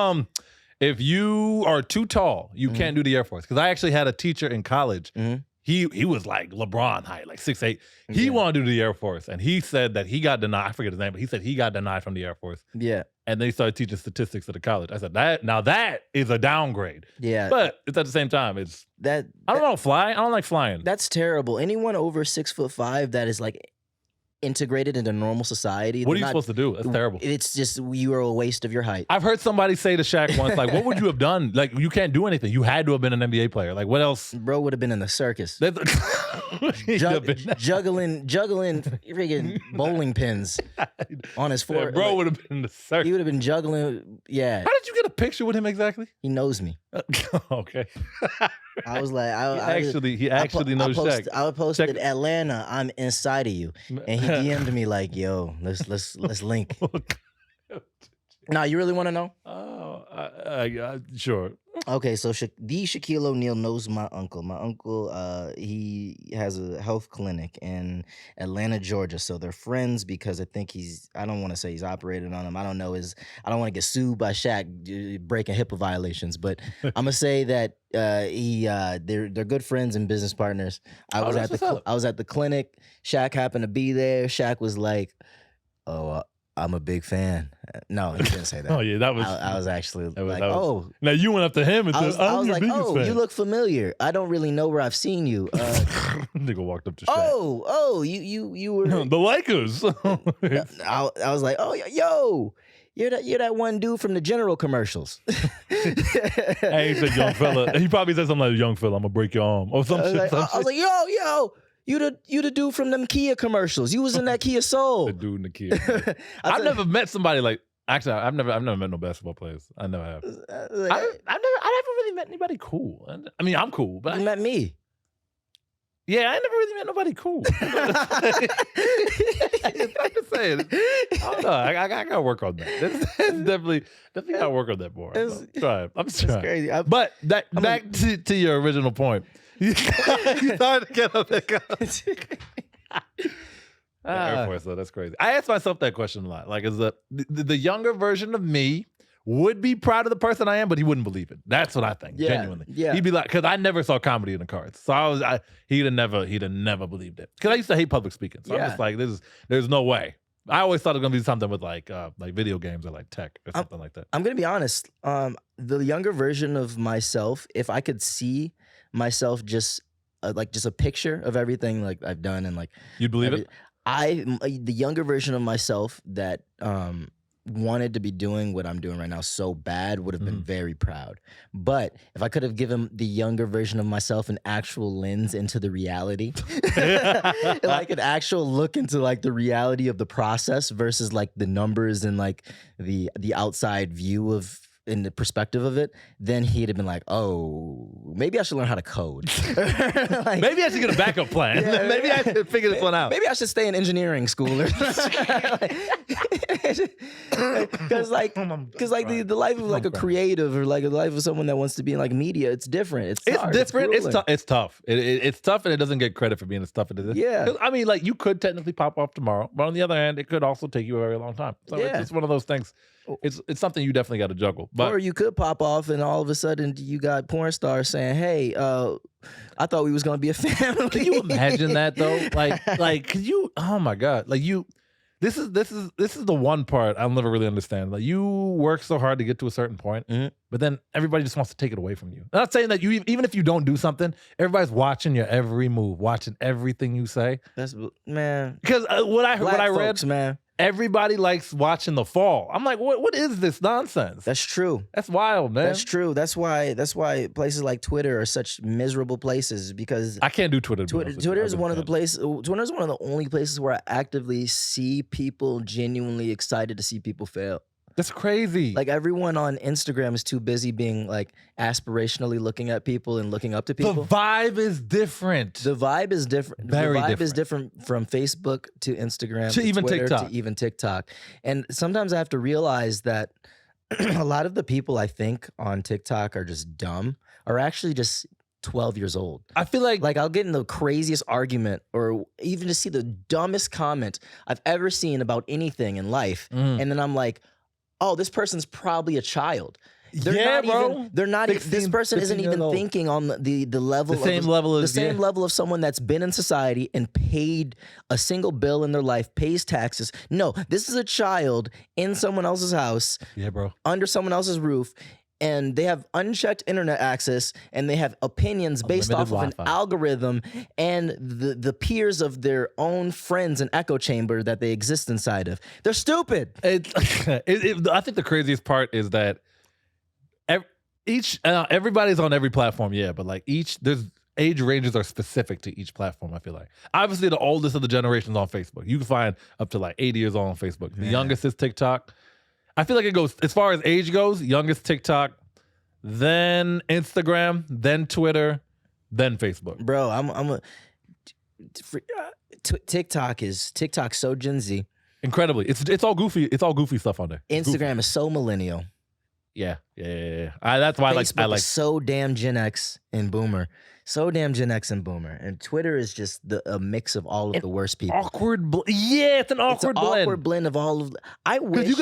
are too tall, you can't do the Air Force. Because I actually had a teacher in college. Mhm. He was like LeBron height, like 6'8". He Yeah. wanted to do the Air Force, and he said that he got denied. I forget his name, but he said he got denied from the Air Force. Yeah, And they started teaching statistics at the college. I said that is a downgrade. yeah. But it's at the same time, it's I don't know fly. I don't like flying. That's terrible. Anyone over 6'5" that is like integrated into normal society. What are they're you not- supposed to do? That's terrible. It's just you are a waste of your height. I've heard somebody say to Shaq once, like, what would you have done? Like, you can't do anything. You had to have been an NBA player. Like, what else? Bro would have been in the circus. He'd have been- Juggling freaking bowling pins on his Yeah, forehead. bro would have been in the He circle. would have been juggling. Yeah, How did you get a picture with him exactly? he knows me. Okay. I was like, He actually knows Shaq. I posted Atlanta, I'm inside of you, and he DM'd me like, "Yo, let's link." Nah, you really want to know? Oh, sure. Okay, so the Shaquille O'Neal knows my uncle. My uncle, he has a health clinic in Atlanta, Georgia. So they're friends because I think I don't want to say he's operated on him. I don't know I don't want to get sued by Shaq breaking HIPAA violations, but I'm gonna say that they're good friends and business partners. I was at the clinic. Shaq happened to be there. Shaq was like, "Oh, I'm a big fan." No, he didn't say that. Oh yeah, that was. I was actually like, oh. Now you went up to him and said, I was "I'm like, your biggest fan." You look familiar. I don't really know where I've seen you. Nigga walked up to Shaq. Oh, you were the Lakers. I was like, "Oh, yo, you're that one dude from the General commercials." Hey, he said, "Young fella." He probably said something like, "Young fella, I'm gonna break your arm," or some shit. I was like, "Yo." You the dude from them Kia commercials. You was in that Kia Soul. The dude in the Kia. I've never met somebody like. Actually, I've never met no basketball players. I never have. I never really met anybody cool. I mean, I'm cool, but you met me. Yeah, I never really met nobody cool. I'm just saying. I don't know. I gotta work on that. It's definitely gotta work on that more. I'm trying. Crazy. But back to your original point. You started to get up and go. Air Force, though, that's crazy. I ask myself that question a lot. Like, is the younger version of me would be proud of the person I am, but he wouldn't believe it. That's what I think, genuinely. Yeah. He'd be like, because I never saw comedy in the cards, so he'd have never believed it. Because I used to hate public speaking, so I'm just like, there's no way. I always thought it was gonna be something with like video games or like tech or something like that. I'm gonna be honest. The younger version of myself, if I could see myself just a picture of everything like I've done and like you'd believe it. The younger version of myself that wanted to be doing what I'm doing right now so bad would have been very proud. But if I could have given the younger version of myself an actual lens into the reality, like an actual look into like the reality of the process versus like the numbers and like the outside view of in the perspective of it, then he'd have been like, "Oh, maybe I should learn how to code. Like, maybe I should get a backup plan. Yeah, maybe I should figure this one out. Maybe I should stay in engineering school." Because the life of like a creative or like the life of someone that wants to be in like media, it's different. It's different. It's tough. It's tough, and it doesn't get credit for being as tough as it is. Yeah. I mean, like you could technically pop off tomorrow, but on the other hand, it could also take you a very long time. So it's one of those things. It's something you definitely got to juggle. But, or you could pop off and all of a sudden you got porn stars saying, "Hey, I thought we was gonna be a family." Can you imagine that though? Like, could you? Oh my God! Like you, this is the one part I'll never really understand. Like you work so hard to get to a certain point, but then everybody just wants to take it away from you. I'm not saying that you even if you don't do something, everybody's watching your every move, watching everything you say. That's man. Because what I read, man. Everybody likes watching the fall. I'm like, what is this nonsense? That's true. That's wild, man. That's true. That's why places like Twitter are such miserable places because I can't do Twitter. Twitter is one of the only places where I actively see people genuinely excited to see people fail. That's crazy. Like everyone on Instagram is too busy being like aspirationally looking at people and looking up to people. The vibe is different. The vibe is different. Very the vibe different. is different from Facebook to Instagram to even Twitter, TikTok. to even TikTok. And sometimes I have to realize that a lot of the people I think on TikTok are just dumb are actually just 12 years old. I feel like I'll get in the craziest argument or even to see the dumbest comment I've ever seen about anything in life. And then I'm like, oh, this person's probably a child. They're not even, this person isn't even thinking on the level the same level of someone that's been in society and paid a single bill in their life, pays taxes. No, this is a child in someone else's house, under someone else's roof, and they have unchecked internet access and they have opinions based off of an algorithm and the peers of their own friends and echo chamber that they exist inside of. They're stupid. I think the craziest part is that everybody's on every platform, but like there's age ranges are specific to each platform, I feel like. Obviously, the oldest of the generations on Facebook. You can find up to like 80 years old on Facebook. The youngest is TikTok. I feel like it goes, as far as age goes, youngest TikTok, then Instagram, then Twitter, then Facebook. Bro, TikTok's so Gen Z. Incredibly, it's all goofy. It's all goofy stuff on there. It's goofy. Instagram is so millennial. Yeah. That's why Facebook I like. is so damn Gen X and Boomer. So damn Gen X and Boomer. And Twitter is just a mix of all of the worst people. It's an awkward blend. Awkward blend of all of. I wish because you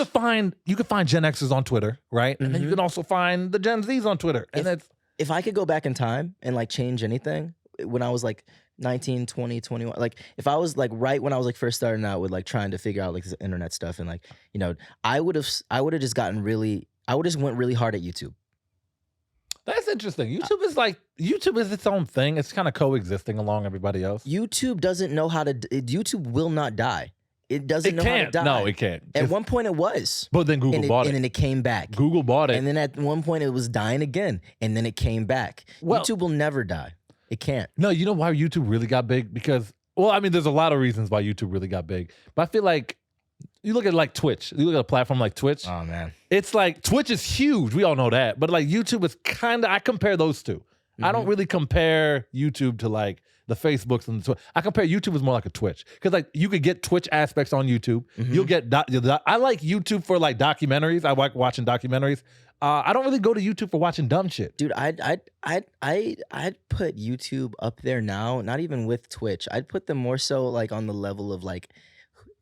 could find Gen Xers on Twitter, right? And then you can also find the Gen Zs on Twitter. And if I could go back in time and like change anything, when I was like 19, 20, 21, like if I was like right when I was like first starting out with like trying to figure out like this internet stuff and like, you know, I would have just went really hard at YouTube. That's interesting. YouTube is its own thing. It's kind of coexisting along everybody else. YouTube doesn't know how to. YouTube will not die. It doesn't know how to die. No, it can't. At one point, it was. But then Google bought it. And then it came back. Google bought it. And then at one point, it was dying again. And then it came back. Well, YouTube will never die. It can't. No, you know why YouTube really got big? Because, well, I mean, there's a lot of reasons why YouTube really got big. But I feel like you look at like Twitch. You look at a platform like Twitch. Oh, man. It's like Twitch is huge. We all know that. But like YouTube is kind of, I compare those two. I don't really compare YouTube to like the Facebooks and the Twitter. I compare YouTube as more like a Twitch. Because like you could get Twitch aspects on YouTube. You'll get, I like YouTube for like documentaries. I like watching documentaries. I don't really go to YouTube for watching dumb shit. Dude, I'd put YouTube up there now, not even with Twitch. I'd put them more so like on the level of like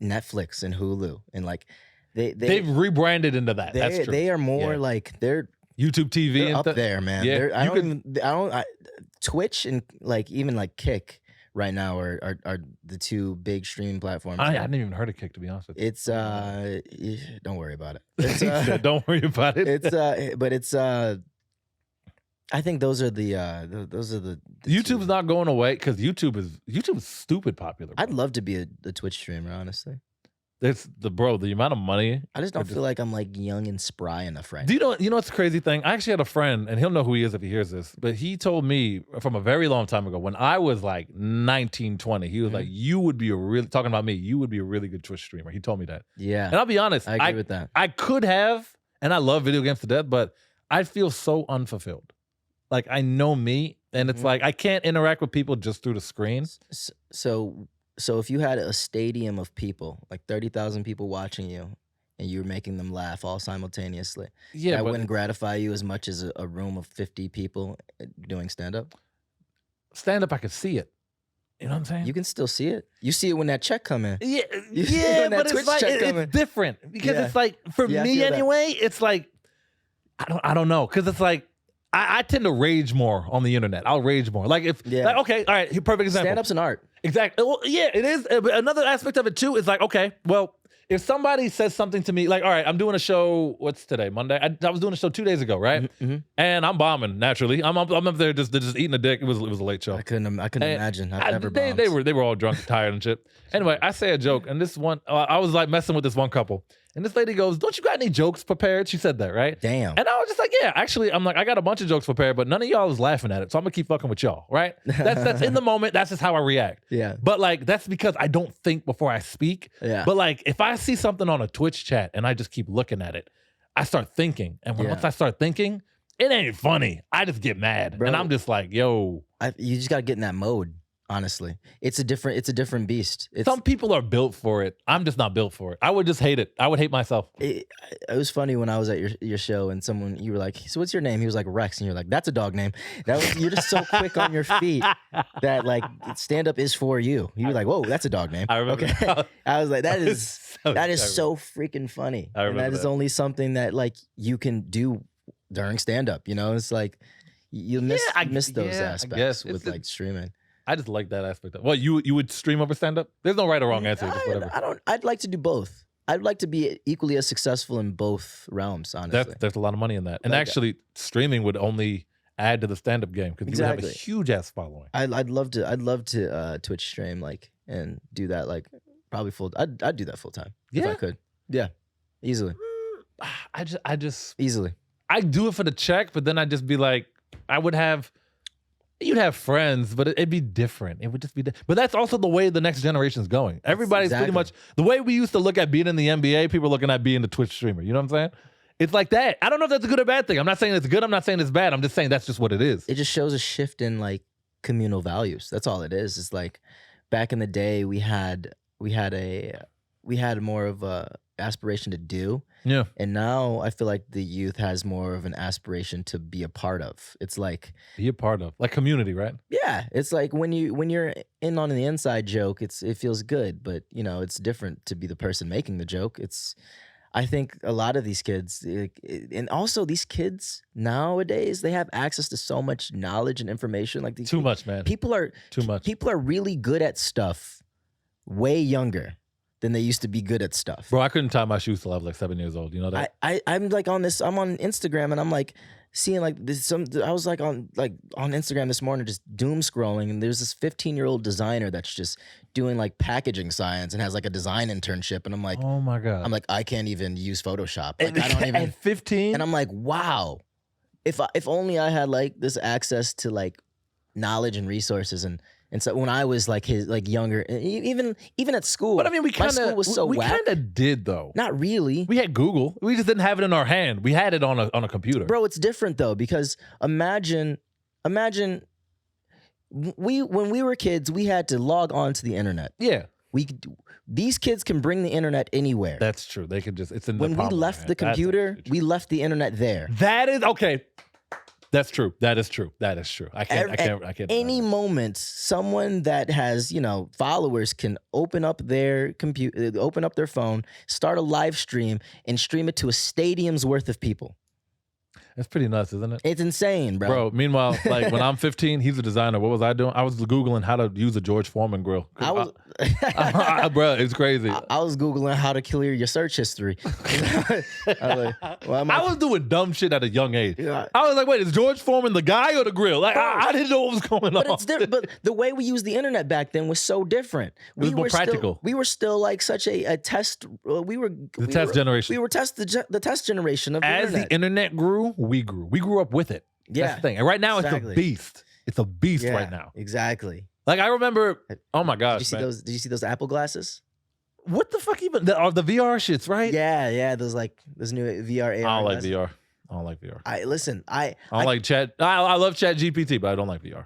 Netflix and Hulu. And like they've rebranded into that. That's true. They are more like they're YouTube TV they're and up there, man. Yeah, Twitch and like even like Kick right now are the two big streaming platforms. I hadn't even heard of Kick, to be honest with you. It's don't worry about it. It's, don't worry about it. It's I think those are the YouTube's not going away because YouTube is stupid popular. Bro. I'd love to be a Twitch streamer, honestly. It's the amount of money. I just don't feel like I'm like young and spry enough right now. You know what's the crazy thing? I actually had a friend, and he'll know who he is if he hears this, but he told me from a very long time ago when I was like 19, 20, he was like, you would be talking about me, you would be a really good Twitch streamer. He told me that. Yeah. And I'll be honest, I agree with that. I could have, and I love video games to death, but I feel so unfulfilled. Like I know me, and it's like I can't interact with people just through the screen. So if you had a stadium of people, like 30,000 people watching you, and you were making them laugh all simultaneously, that wouldn't gratify you as much as a room of 50 people doing stand-up? Stand-up, I could see it. You know what I'm saying? You can still see it. You see it when that check come in. Yeah, but it's like it's different because it's like for me anyway. It's like I don't know because it's like. I tend to rage more on the internet. I'll rage more. Like like, okay, all right, perfect example. Stand-up's an art. Exactly. Well, yeah, it is. Another aspect of it too is like, okay, well, if somebody says something to me, like, all right, I'm doing a show, what's today, Monday? I was doing a show 2 days ago, right? And I'm bombing, naturally. I'm up there just eating a dick. It was a late show. I couldn't imagine. I've never bombed. They were all drunk and tired and shit. Anyway, I say a joke, and this one, I was like messing with this one couple. And this lady goes, don't you got any jokes prepared? She said that, right? Damn. And I was just like, yeah, actually, I'm like, I got a bunch of jokes prepared, but none of y'all is laughing at it. So I'm gonna keep fucking with y'all, right? That's in the moment, that's just how I react. Yeah. But like, that's because I don't think before I speak. Yeah. But like, if I see something on a Twitch chat and I just keep looking at it, I start thinking. And once I start thinking, it ain't funny. I just get mad. Bro, and I'm just like, yo. You just gotta get in that mode. Honestly, it's a different beast. Some people are built for it. I'm just not built for it. I would just hate it. I would hate myself. It was funny when I was at your show and you were like, so what's your name? He was like, Rex. And you're like, that's a dog name. You're just so quick on your feet that like stand up is for you. You were like, whoa, that's a dog name. I remember. Okay. I was like, that is so freaking funny. And that is only something that like you can do during stand up. You know, it's like you miss those aspects with like streaming. I just like that aspect. Well, you would stream over stand-up? There's no right or wrong answer. Just whatever. I'd like to do both. I'd like to be equally as successful in both realms, honestly. There's a lot of money in that. And actually, streaming would only add to the stand-up game because you would have a huge-ass following. I'd love to Twitch stream, like, and do that, like, probably full. I'd do that full-time if I could. Yeah, easily. I just... Easily. I'd do it for the check, but then I'd just be like, you'd have friends, but it'd be different. It would just be but that's also the way the next generation is going. Everybody's pretty much the way we used to look at being in the NBA, people are looking at being the Twitch streamer. You know what I'm saying? It's like that. I don't know if that's a good or bad thing. I'm not saying it's good. I'm not saying it's bad. I'm just saying that's just what it is. It just shows a shift in like communal values. That's all it is. It's like back in the day we had more of a aspiration to do. Yeah. And now I feel like the youth has more of an aspiration to be a part of. It's like Be a part of. Like community, right? yeah, it's like when you're in on the inside joke, it feels good, but you know, it's different to be the person making the joke. I think a lot of these kids, and also these kids nowadays, they have access to so much knowledge and information. Like Too much, man. people are Too much. People are really good at stuff way younger than they used to be good at stuff. Bro, I couldn't tie my shoes till I was like 7 years old. You know that? I'm like I'm on Instagram and I'm like seeing like this I was like on Instagram this morning just doom scrolling, and there's this 15-year-old designer that's just doing like packaging science and has like a design internship, and I'm like, oh my God. I'm like, I can't even use Photoshop. Like I don't even At 15? and I'm like, wow. If only I had like this access to like knowledge and resources, and so when I was like younger, even at school. But I mean, my school was so we whack. kind of did though. Not really. We had Google. We just didn't have it in our hand. We had it on a computer. Bro, it's different though, because imagine when we were kids, we had to log on to the internet. Yeah, These kids can bring the internet anywhere. that's true. They could just, it's in the When we palm of their left hand. the That's computer, actually true. we left the internet there. That is, okay. That's true. That is true. That is true. I can't. Any moment, someone that has, followers can open up their computer, open up their phone, start a live stream, and stream it to a stadium's worth of people. That's pretty nuts, isn't it? It's insane, bro. Meanwhile, like when I'm 15, he's a designer. What was I doing? I was Googling how to use a George Foreman grill. I was, Bro, it's crazy. I was Googling how to clear your search history. I was doing dumb shit at a young age. Yeah. I was like, wait, is George Foreman the guy or the grill? Like, I didn't know what was going on. But it's different. But the way we used the internet back then was so different. was more practical. We were still like such a test. The test generation. We were the test generation of the As internet. the internet grew, we grew. We grew up with it. Yeah. That's the thing. And right now, Exactly. it's a beast. It's a beast Yeah, right now. Exactly. Like, I remember, oh my gosh, Did you see those Apple glasses? What the fuck even? The VR shits, right? Yeah. Those new VR AR. I don't like glasses. VR. I don't like VR. I don't like chat. I love Chat GPT, but I don't like VR.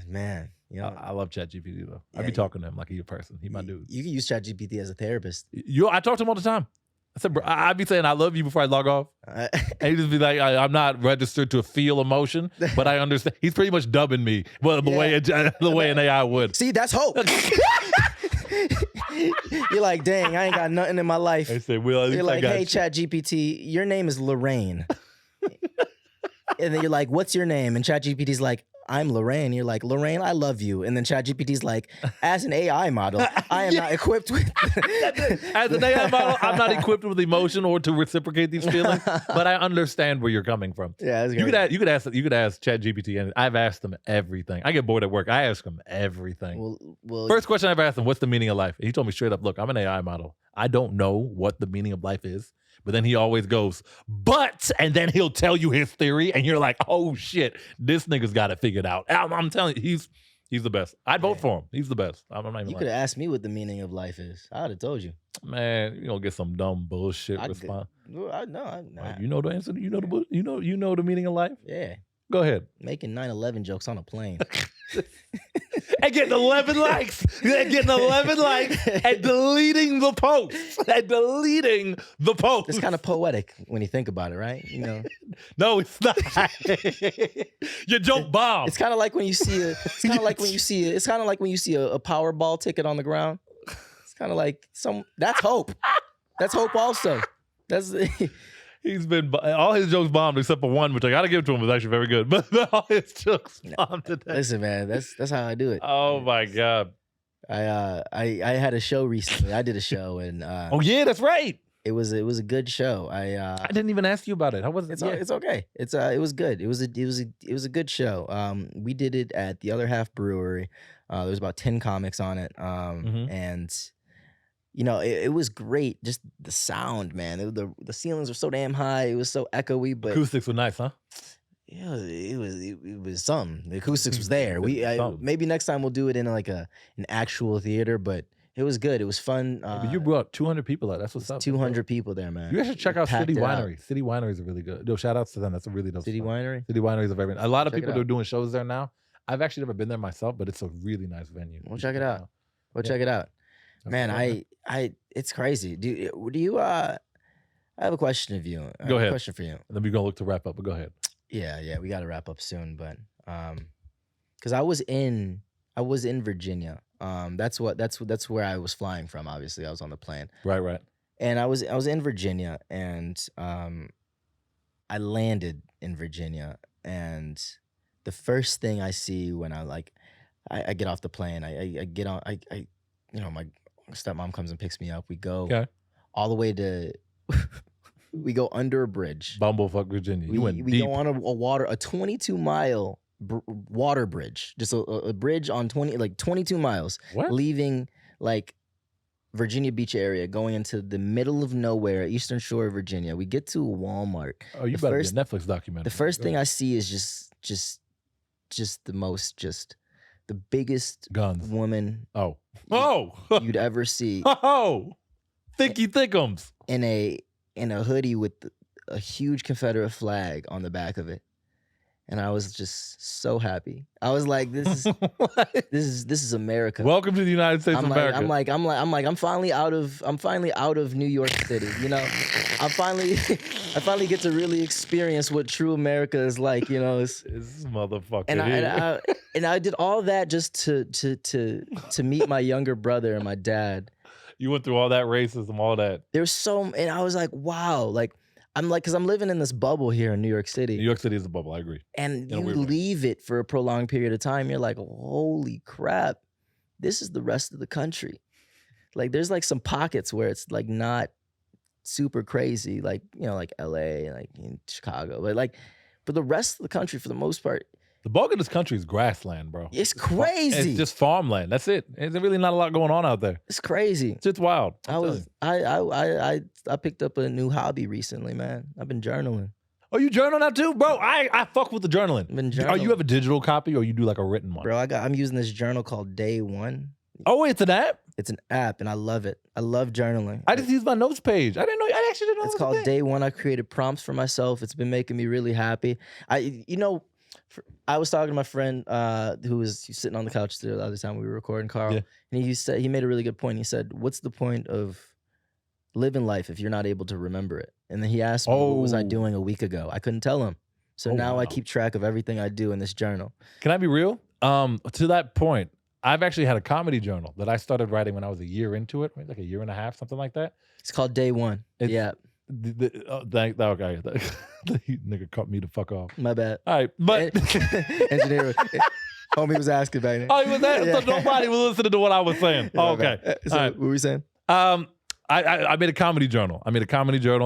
Man, I love Chat GPT though. I Yeah, be talking to him like he's a person. He my dude. You can use ChatGPT as a therapist. I talk to him all the time. I said, bro, I be saying I love you before I log off. Uh, And he just be like, I'm not registered to feel emotion, but I understand. He's pretty much dubbing me, well, the way an AI would. See, that's hope. You're like, dang, I ain't got nothing in my life. I say, well, at You're least I like, got hey, you. ChatGPT, your name is Lorraine. And then you're like, what's your name? And ChatGPT's like, I'm Lorraine. You're like, Lorraine, I love you. And then ChatGPT's like, as an AI model, I am not equipped with. As an AI model, I'm not equipped with emotion or to reciprocate these feelings, but I understand where you're coming from. Yeah, that's You great. could ask ChatGPT, and I've asked him everything. I get bored at work. I ask him everything. Well, First question I've asked him, what's the meaning of life? And he told me straight up, look, I'm an AI model. I don't know what the meaning of life is. But then he always goes, and then he'll tell you his theory, and you're like, oh shit, this nigga's got it figured out. I'm telling you, he's the best. I'd vote for him. He's the best. I'm not even you lying. could have asked me what the meaning of life is. I would have told you. Man, you don't get some dumb bullshit response. No. You know the answer. You know the meaning of life. Yeah. Go ahead. Making 9/11 jokes on a plane. And getting 11 likes. And getting 11 likes and deleting the post. It's kind of poetic when you think about it, right? No, it's not. Your joke bomb. It's kind of like when you see It's kind of like when you see a Powerball ticket on the ground. It's kind of like That's hope. That's hope also. That's. He's been all his jokes bombed except for one, which I gotta give to him was actually very good. But all his jokes bombed today. Listen, man. That's how I do it. Oh my god. I had a show recently. I did a show and Oh yeah, that's right. it was a good show. I didn't even ask you about it. How was it? It's okay. It was good. It was a good show. We did it at the Other Half Brewery. There was about 10 comics on it. And it was great. Just the sound, man. The ceilings were so damn high. It was so echoey, but Acoustics were nice, huh? yeah, it was something. The acoustics was there. Something. Maybe next time we'll do it in like an actual theater, but It was good. It was fun. But you brought 200 people out. That's what's up. 200 people there, man. You guys should check out Packed City it out. Winery. City Winery is a really good. No, shout outs to them. That's a really dope City spot. Winery. City Winery is a very. A lot of Check it people out. are doing shows there now. I've actually never been there myself, but it's a really nice venue. We'll You check should it out. We'll Yeah. check it out. That's Man, what's up, it's crazy. Do you I have a question of you. I Go have ahead. A question for you. Then we're gonna look to wrap up. But go ahead. Yeah, we got to wrap up soon, but because I was in Virginia. That's where I was flying from. Obviously, I was on the plane, Right. and I was in Virginia, and I landed in Virginia, and the first thing I see when I get off the plane, I get on, my stepmom comes and picks me up. We go Okay. all the way to, we go under a bridge. Bumblefuck, Virginia. You went We deep. go on a 22-mile water bridge, just a bridge on 22 miles, What? leaving like Virginia Beach area, going into the middle of nowhere, Eastern Shore of Virginia. We get to a Walmart. Oh, you the better first- be a Netflix documentary. The first Go thing ahead. I see is the biggest Guns. woman Oh. you'd ever see Oh. Thicky thickums. in a hoodie with a huge Confederate flag on the back of it. And I was just so happy. I was like, this is America. Welcome to the United States of America. I'm finally out of New York City. You know, I finally get to really experience what true America is like. You know, This motherfucker. and here. I did all that just to meet my younger brother and my dad. You went through all that racism, all that. And I was like, wow, like because I'm living in this bubble here in New York City. New York City is a bubble. I agree. And In a you weird way. leave it for a prolonged period of time, you're like, holy crap, this is the rest of the country. Like there's like some pockets where it's like not super crazy, like, you know, like LA and like in Chicago. But like for the rest of the country, for the most part, The bulk of this country is grassland, bro. it's crazy. It's just farmland. That's it. There's really not a lot going on out there. It's crazy. It's just wild. I picked up a new hobby recently, man. I've been journaling. Oh, you journal now too, bro? I fuck with the journaling. I've been Are you journaling. have a digital copy or you do like a written one? Bro, I'm using this journal called Day One. Oh, it's an app. It's an app and I love it. I love journaling. I just used my notes page. I actually didn't know. It's it was a called thing. Day One. I created prompts for myself. It's been making me really happy. I was talking to my friend who was sitting on the couch the other time we were recording, Carl, Yeah. and he made a really good point. He said, "What's the point of living life if you're not able to remember it?" And then he asked me, "What was I Oh. doing a week ago?" I couldn't tell him. So Oh, now I wow. keep track of everything I do in this journal. Can I be real? To that point, I've actually had a comedy journal that I started writing when I was a year into it, maybe like a year and a half, something like that. It's called Day One. It's- Yeah, Okay, the nigga cut me the fuck off. my bad. All right, but Engineer, homie was asking back then. oh, you was that? Yeah. So nobody was listening to what I was saying. Yeah, Oh, my okay. bad. So All right. what were we saying? I made a comedy journal.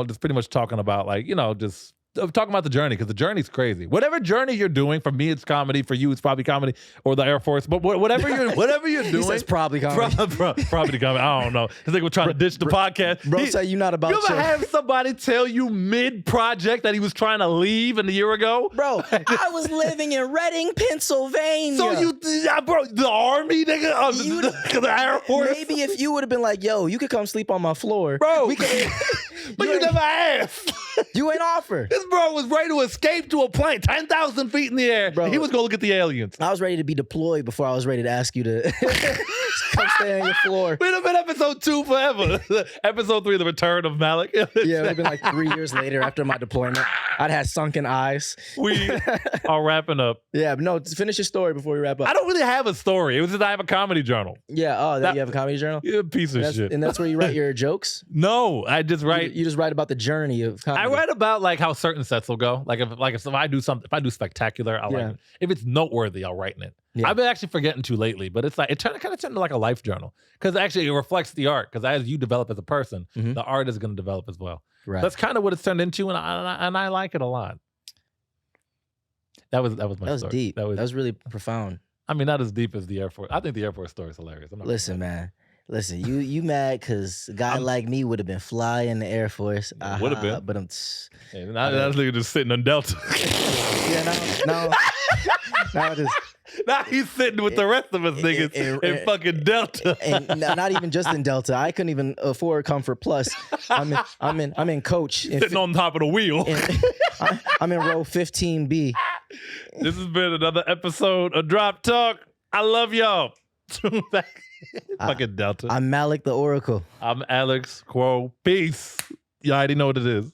Just pretty much talking about just talking about the journey because the journey's crazy. Whatever journey you're doing, for me it's comedy, for you it's probably comedy or the Air Force. But whatever you're He doing, says probably comedy. probably comedy. I don't know. It's like we're trying to ditch the podcast. Bro, say you not about You ever your- have somebody tell you mid-project that he was trying to leave a year ago? Bro, I was living in Reading, Pennsylvania. So bro, the Army, nigga, You- the Air Force, Maybe if you would have been like, yo, you could come sleep on my floor. bro. We could, But you never asked. you ain't offer. This bro was ready to escape to a plane 10,000 feet in the air. Bro. He was going to look at the aliens. I was ready to be deployed before I was ready to ask you to come stay on your floor. We'd have been episode 2 forever. Episode 3, the return of Malik. Yeah, it would have been like 3 years later after my deployment. I'd had sunken eyes. We are wrapping up. Yeah, but no, finish your story before we wrap up. I don't really have a story. It was just I have a comedy journal. Yeah, That- you have a comedy journal? You're a piece of shit. And that's where you write your jokes? No, I just write. You just write about the journey of comedy. I write about like how certain sets will go. Like if I do something, if I do spectacular, I'll Yeah. write it. If it's noteworthy, I'll write in it. Yeah. I've been actually forgetting to lately, but it's like it kind of turned into like a life journal because actually it reflects the art. Because as you develop as a person, Mhm. the art is going to develop as well. Right. That's kind of what it's turned into, and I like it a lot. That was my That was story. deep. That was. really profound. I mean, not as deep as the Air Force. I think the Air Force story is hilarious. I'm not Listen, gonna man. Listen, you mad because a guy I'm- like me would have been flying in the Air Force. Yeah, would've been. But I'm. lie. Hey, now that nigga just sitting on Delta. Yeah, now I just. Now he's sitting with the rest of us niggas in fucking Delta. And not even just in Delta. I couldn't even afford Comfort Plus. I'm in Coach. Sitting on top of the wheel. I'm in row 15B. This has been another episode of Drop Talk. I love y'all. Fucking Delta. I'm Malik the Oracle. I'm Alex Quo. Peace. You already know what it is.